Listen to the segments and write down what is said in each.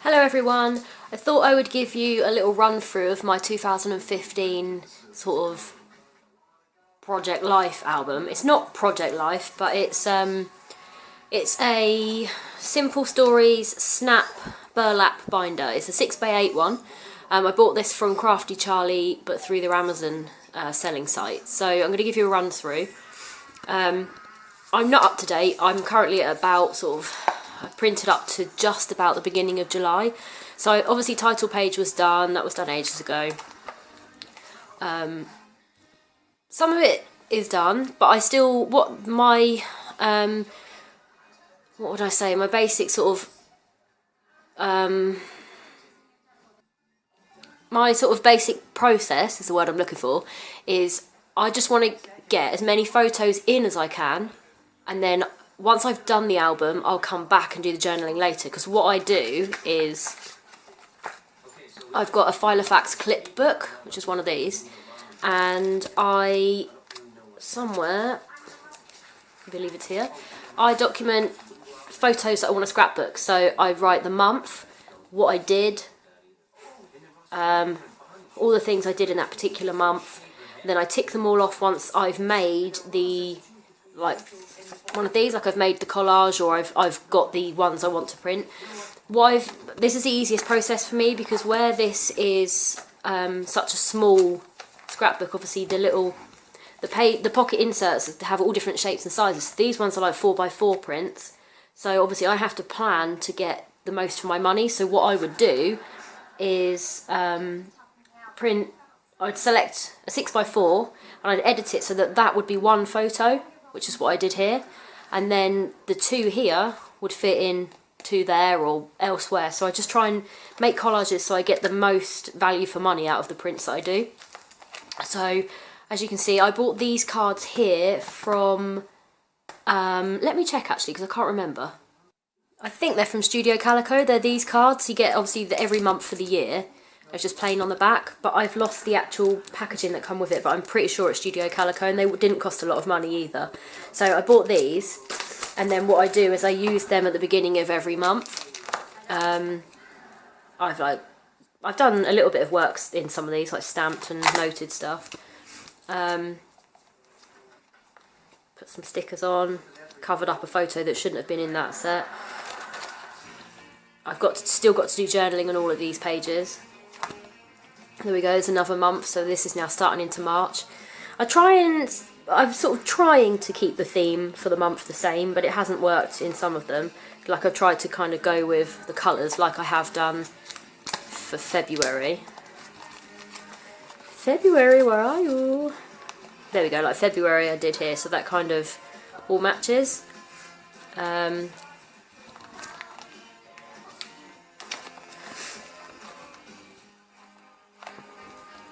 Hello everyone, I thought I would give you a little run through of my 2015 sort of Project Life album. It's not Project Life, but it's a Simple Stories snap burlap binder. It's a 6x8 one. I bought this from Crafty Charlie, but through their Amazon selling site. So I'm going to give you a run through. I'm not up to date. I'm currently at about I've printed up to just about the beginning of July. So obviously title page was done, that was done ages ago. Some of it is done, but I still, what would I say, my basic my basic process, is the word I'm looking for, is I just want to get as many photos in as I can, and then once I've done the album, I'll come back and do the journaling later, because what I do is I've got a Filofax clip book, which is one of these, and I believe it's here, I document photos that I want to scrapbook. So I write the month, what I did, all the things I did in that particular month, and then I tick them all off once I've made the, one of these, I've made the collage, or I've got the ones I want to print. This is the easiest process for me, because where this is such a small scrapbook, obviously the pocket inserts have all different shapes and sizes. So these ones are like 4x4 prints, so obviously I have to plan to get the most for my money. So what I would do is I'd select a 6x4 and I'd edit it so that would be one photo, which is what I did here, and then the two here would fit in to there or elsewhere. So I just try and make collages so I get the most value for money out of the prints that I do. So as you can see, I bought these cards here from let me check actually, because I can't remember. I think they're from Studio Calico. They're these cards. You get obviously every month for the year. It's just plain on the back, but I've lost the actual packaging that come with it, but I'm pretty sure it's Studio Calico, and they didn't cost a lot of money either. So I bought these, and then what I do is I use them at the beginning of every month. I've done a little bit of work in some of these, like stamped and noted stuff. Put some stickers on, covered up a photo that shouldn't have been in that set. I've still got to do journaling on all of these pages. There we go, there's another month, so this is now starting into March. I'm sort of trying to keep the theme for the month the same, but it hasn't worked in some of them. Like I've tried to kind of go with the colours like I have done for February. February, where are you? There we go, like February I did here, so that kind of all matches.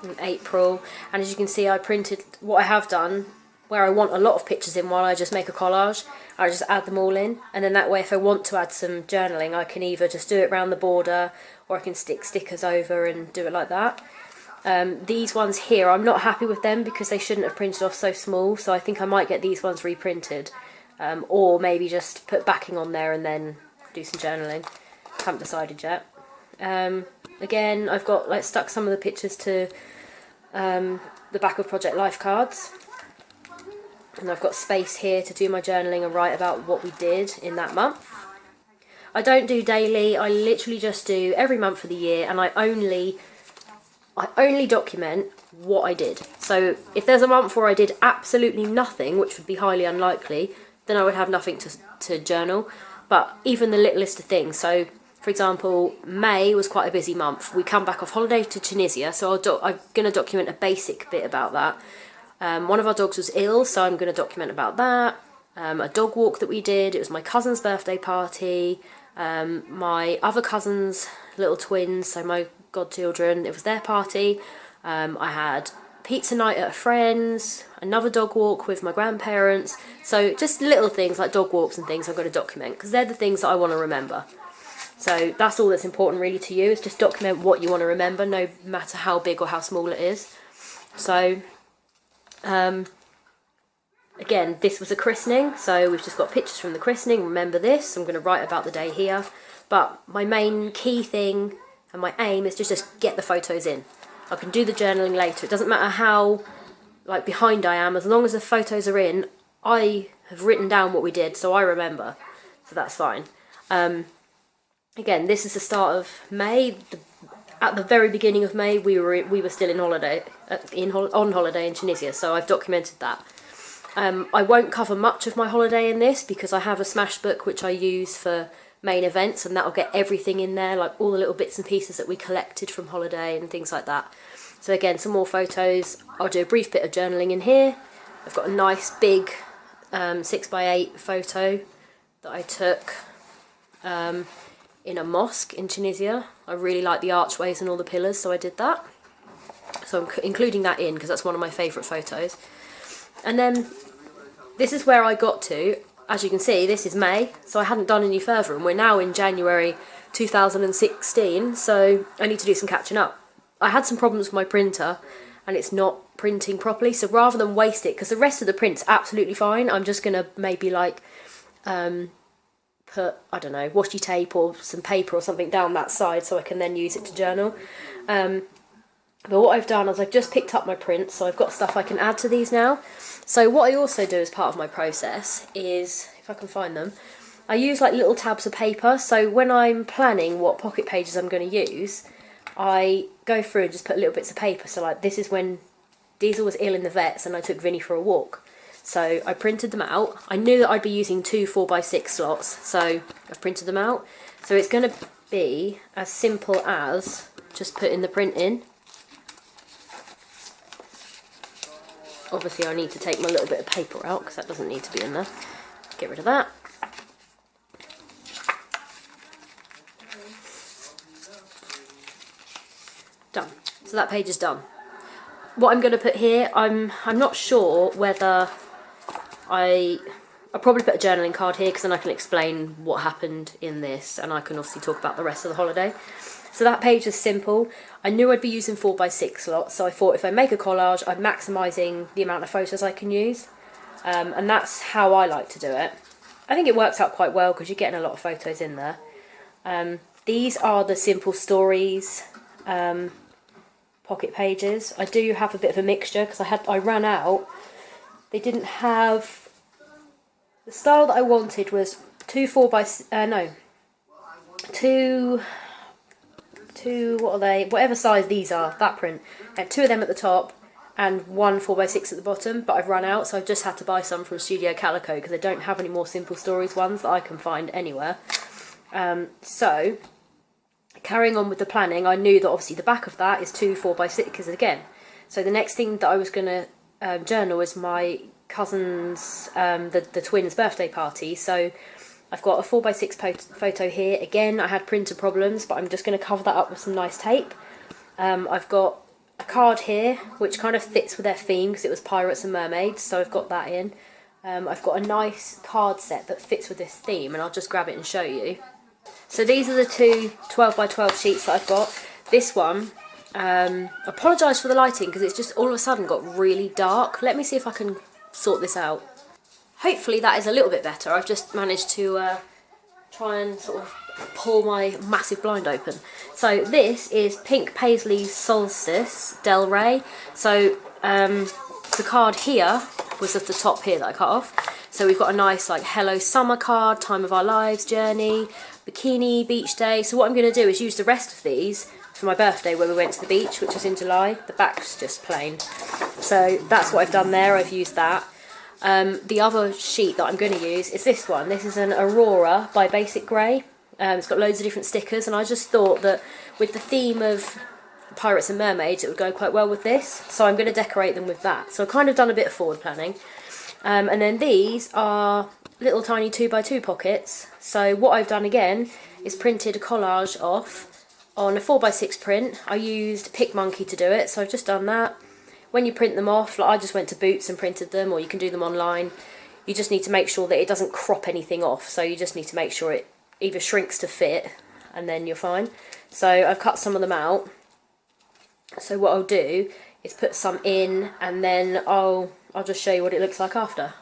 In April, and as you can see, I printed what I have done where I want a lot of pictures in while I just make a collage. I just add them all in, and then that way if I want to add some journaling, I can either just do it around the border, or I can stick stickers over and do it like that. These ones here, I'm not happy with them because they shouldn't have printed off so small, so I think I might get these ones reprinted, or maybe just put backing on there and then do some journaling. Haven't decided yet. Again, I've got stuck some of the pictures to the back of Project Life cards, and I've got space here to do my journaling and write about what we did in that month. I don't do daily, I literally just do every month of the year, and I only document what I did. So if there's a month where I did absolutely nothing, which would be highly unlikely, then I would have nothing to journal. But even the littlest of things, so for example, May was quite a busy month. We come back off holiday to Tunisia, so I'm going to document a basic bit about that. One of our dogs was ill, so I'm going to document about that. A dog walk that we did. It was my cousin's birthday party. My other cousin's little twins, so my godchildren, it was their party. I had pizza night at a friend's, another dog walk with my grandparents. So just little things like dog walks and things I'm going to document, because they're the things that I want to remember. So that's all that's important really to you, is just document what you want to remember, no matter how big or how small it is. So again, this was a christening, so we've just got pictures from the christening. Remember this, I'm going to write about the day here. But my main key thing and my aim is to just get the photos in. I can do the journaling later. It doesn't matter how like behind I am, as long as the photos are in, I have written down what we did, so I remember. So that's fine. Again, this is the start of May. At the very beginning of May, we were still in holiday, on holiday in Tunisia, so I've documented that. I won't cover much of my holiday in this because I have a smash book which I use for main events, and that'll get everything in there, like all the little bits and pieces that we collected from holiday and things like that. So again, some more photos. I'll do a brief bit of journaling in here. I've got a nice big 6x8 photo that I took in a mosque in Tunisia. I really like the archways and all the pillars, so I did that. So I'm including that in because that's one of my favourite photos. And then this is where I got to. As you can see, this is May, so I hadn't done any further, and we're now in January 2016, so I need to do some catching up. I had some problems with my printer, and it's not printing properly, so rather than waste it, because the rest of the print's absolutely fine, I'm just going to maybe like put, I don't know, washi tape or some paper or something down that side so I can then use it to journal. But what I've done is I've just picked up my prints, so I've got stuff I can add to these now. So what I also do as part of my process is, if I can find them, I use like little tabs of paper. So when I'm planning what pocket pages I'm going to use, I go through and just put little bits of paper. So like this is when Diesel was ill in the vets and I took Vinny for a walk. So I printed them out. I knew that I'd be using 2 4x6 slots, so I've printed them out. So it's going to be as simple as just putting the print in. Obviously I need to take my little bit of paper out because that doesn't need to be in there. Get rid of that. Done. So that page is done. What I'm going to put here, I'm not sure whether I'll probably put a journaling card here because then I can explain what happened in this, and I can obviously talk about the rest of the holiday. So that page is simple. I knew I'd be using 4x6 slots, so I thought if I make a collage, I'm maximising the amount of photos I can use. And that's how I like to do it. I think it works out quite well because you're getting a lot of photos in there. These are the simple stories pocket pages. I do have a bit of a mixture because I ran out. They didn't have... The style that I wanted was two, what are they? Whatever size these are, that print. I had 2 of them at the top and 1 4x6 at the bottom, but I've run out, so I've just had to buy some from Studio Calico because they don't have any more simple stories ones that I can find anywhere. So, carrying on with the planning, I knew that obviously the back of that is 2 4x6s again. So the next thing that I was going to journal was my cousin's, the twins' birthday party. So I've got a 4x6 photo here. Again, I had printer problems, but I'm just going to cover that up with some nice tape. I've got a card here, which kind of fits with their theme because it was pirates and mermaids, so I've got that in. I've got a nice card set that fits with this theme, and I'll just grab it and show you. So these are the 2 12x12 sheets that I've got. This one, apologise for the lighting because it's just all of a sudden got really dark. Let me see if I can sort this out. Hopefully that is a little bit better. I've just managed to try and sort of pull my massive blind open. So this is Pink Paisley Solstice Del Rey. So the card here was at the top here that I cut off. So we've got a nice like Hello Summer card, Time of Our Lives, Journey, Bikini, Beach Day. So what I'm going to do is use the rest of these for my birthday where we went to the beach, which was in July. The back's just plain. So that's what I've done there. I've used that. The other sheet that I'm going to use is this one. This is an Aurora by Basic Grey. It's got loads of different stickers, and I just thought that with the theme of pirates and mermaids it would go quite well with this, so I'm going to decorate them with that. So I've kind of done a bit of forward planning. And then these are little tiny 2x2 pockets. So what I've done again is printed a collage off on a 4x6 print. I used PicMonkey to do it, so I've just done that. When you print them off, like I just went to Boots and printed them, or you can do them online. You just need to make sure that it doesn't crop anything off, so you just need to make sure it either shrinks to fit, and then you're fine. So I've cut some of them out. So what I'll do is put some in, and then I'll just show you what it looks like after.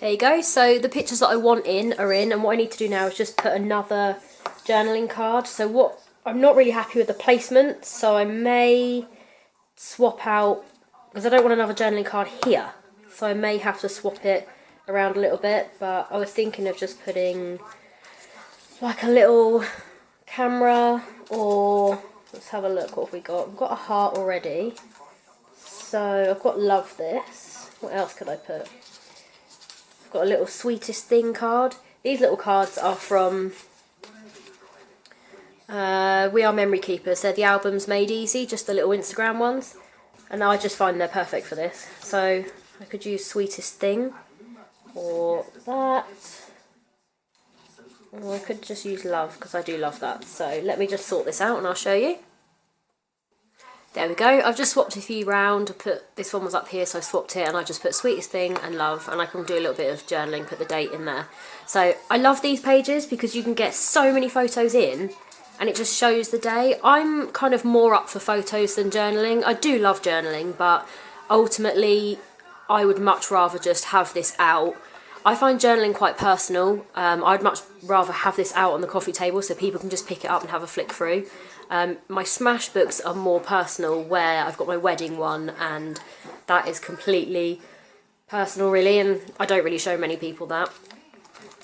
There you go. So the pictures that I want in are in, and what I need to do now is just put another journaling card. So what, I'm not really happy with the placement, so I may swap out, because I don't want another journaling card here, so I may have to swap it around a little bit. But I was thinking of just putting like a little camera, or let's have a look, what have we got? We've got a heart already, so I've got love this. What else could I put? I've got a little sweetest thing card. These little cards are from We Are Memory Keepers. They're the albums Made Easy, just the little Instagram ones, and I just find they're perfect for this. So I could use sweetest thing, or that, or I could just use love, because I do love that. So let me just sort this out and I'll show you. There we go. I've just swapped a few round. This one was up here, so I swapped it, and I just put sweetest thing and love, and I can do a little bit of journaling, put the date in there. So I love these pages because you can get so many photos in, and it just shows the day. I'm kind of more up for photos than journaling. I do love journaling, but ultimately I would much rather just have this out. I find journaling quite personal. I'd much rather have this out on the coffee table so people can just pick it up and have a flick through. My smash books are more personal, where I've got my wedding one, and that is completely personal really, and I don't really show many people that.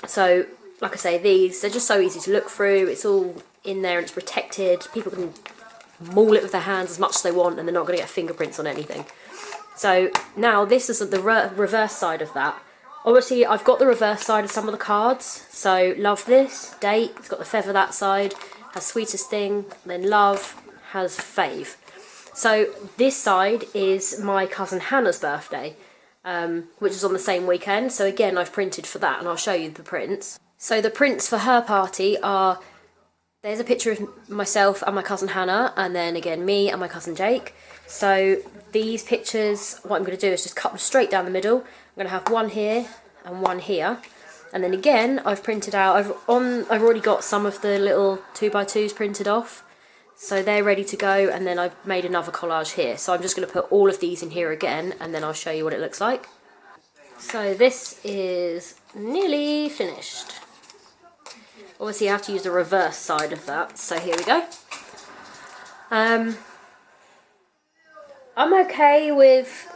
So like I say, they're just so easy to look through. It's all in there and it's protected. People can maul it with their hands as much as they want, and they're not going to get fingerprints on anything. So now this is the reverse side of that. Obviously I've got the reverse side of some of the cards. So love this, date, it's got the feather that side, has sweetest thing, then love, has fave. So this side is my cousin Hannah's birthday, which is on the same weekend. So again, I've printed for that, and I'll show you the prints. So the prints for her party are, there's a picture of myself and my cousin Hannah, and then again me and my cousin Jake. So these pictures, what I'm going to do is just cut them straight down the middle. I'm going to have one here and one here. And then again, I've printed out, I've already got some of the little 2x2s printed off. So they're ready to go, and then I've made another collage here. So I'm just going to put all of these in here again, and then I'll show you what it looks like. So this is nearly finished. Obviously you have to use the reverse side of that, so here we go. I'm okay with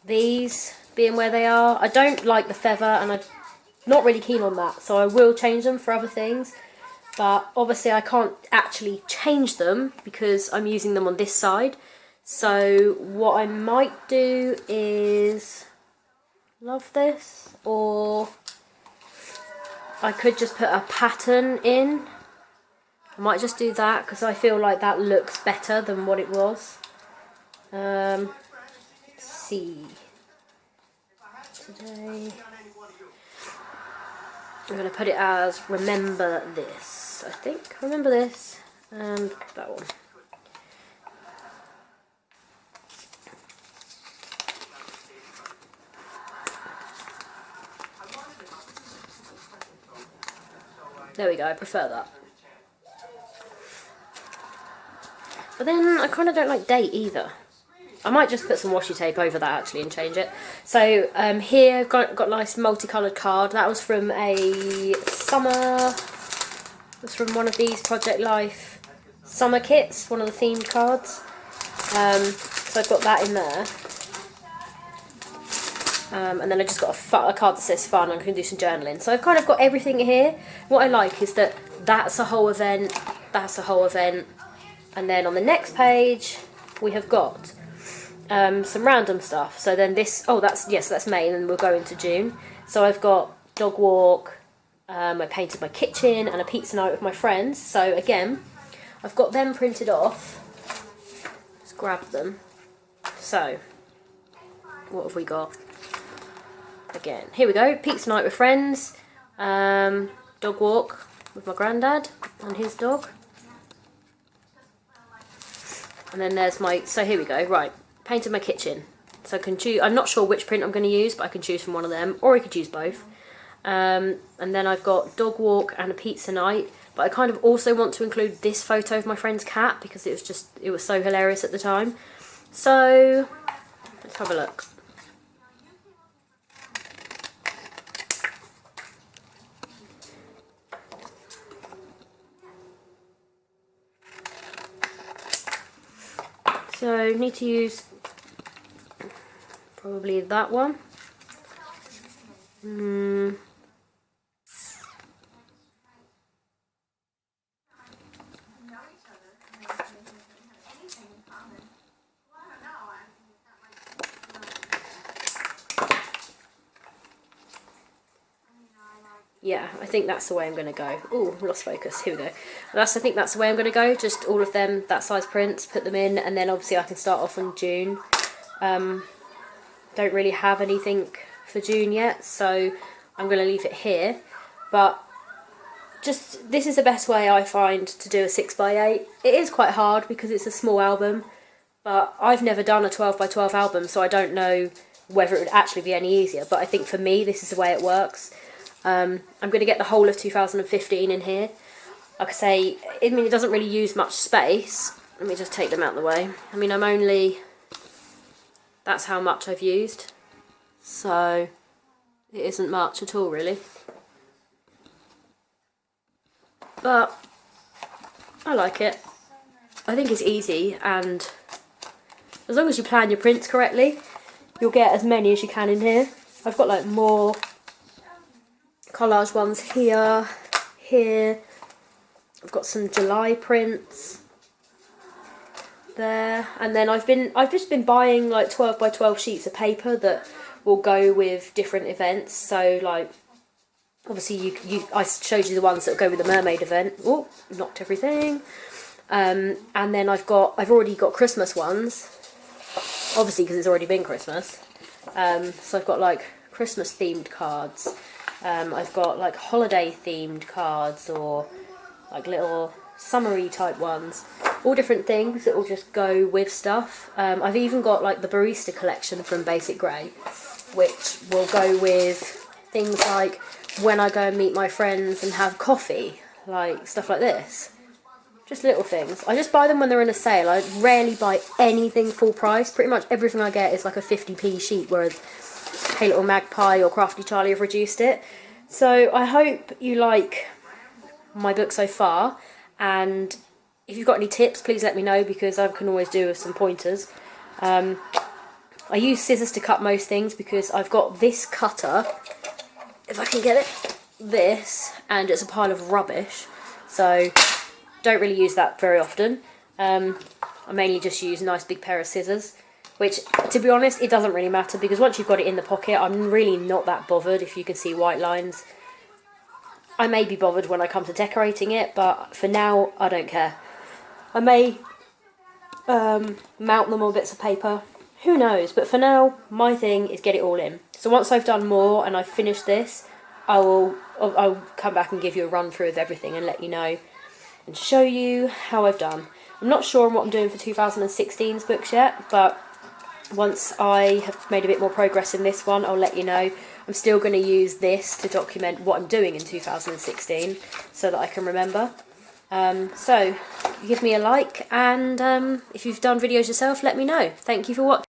these being where they are. I don't like the feather, and I'm not really keen on that, so I will change them for other things. But obviously I can't actually change them because I'm using them on this side. So what I might do is love this, or I could just put a pattern in. I might just do that because I feel like that looks better than what it was. Let's see. Today I'm going to put it as remember this, I think. Remember this, and that one. There we go, I prefer that. But then I kind of don't like date either. I might just put some washi tape over that actually and change it. So here I've got a nice multicoloured card. That was from a summer, it was from one of these Project Life summer kits, one of the themed cards. So I've got that in there. And then I just got a card that says fun, and I can do some journaling. So I've kind of got everything here. What I like is that that's a whole event, that's a whole event. And then on the next page we have got some random stuff. So then this, that's May, and then we'll go into June. So I've got dog walk, I painted my kitchen, and a pizza night with my friends. So again, I've got them printed off. Just grab them. So what have we got? Again, here we go, pizza night with friends, dog walk with my granddad and his dog. And then there's so here we go, right, painted my kitchen. So I can choose, I'm not sure which print I'm going to use, but I can choose from one of them, or I could use both. And then I've got dog walk and a pizza night, but I kind of also want to include this photo of my friend's cat because it was so hilarious at the time. So let's have a look. So need to use probably that one. Yeah, I think that's the way I'm going to go. Oh, lost focus. Here we go. I think that's the way I'm going to go. Just all of them, that size prints, put them in, and then obviously I can start off in June. Don't really have anything for June yet, so I'm going to leave it here. But just, this is the best way I find to do a 6x8. It is quite hard because it's a small album, but I've never done a 12x12 album, so I don't know whether it would actually be any easier. But I think for me, this is the way it works. I'm going to get the whole of 2015 in here. Like I say, I mean, it doesn't really use much space. Let me just take them out of the way. I mean, that's how much I've used. So, it isn't much at all, really. But, I like it. I think it's easy, and as long as you plan your prints correctly, you'll get as many as you can in here. I've got like more collage ones here. I've got some July prints there, and then I've just been buying like 12x12 sheets of paper that will go with different events. So like, obviously I showed you the ones that go with the mermaid event. Oh, knocked everything. And then I've already got Christmas ones, obviously because it's already been Christmas. So I've got like Christmas themed cards. I've got like holiday themed cards, or like little summery type ones, all different things that will just go with stuff. I've even got like the barista collection from Basic Grey, which will go with things like when I go and meet my friends and have coffee, like stuff like this. Just little things. I just buy them when they're in a sale. I rarely buy anything full price. Pretty much everything I get is like a 50p sheet, whereas Hey Little Magpie or Crafty Charlie have reduced it. So I hope you like my book so far, and if you've got any tips, please let me know, because I can always do with some pointers. I use scissors to cut most things because I've got this cutter, if I can get it, this, and it's a pile of rubbish, so don't really use that very often. I mainly just use a nice big pair of scissors, which, to be honest, it doesn't really matter, because once you've got it in the pocket, I'm really not that bothered if you can see white lines. I may be bothered when I come to decorating it, but for now, I don't care. I may mount them on bits of paper, who knows, but for now, my thing is get it all in. So once I've done more and I've finished this, I'll come back and give you a run through of everything and let you know and show you how I've done. I'm not sure on what I'm doing for 2016's books yet, but once I have made a bit more progress in this one, I'll let you know. I'm still going to use this to document what I'm doing in 2016 so that I can remember. So give me a like, and if you've done videos yourself, let me know. Thank you for watching.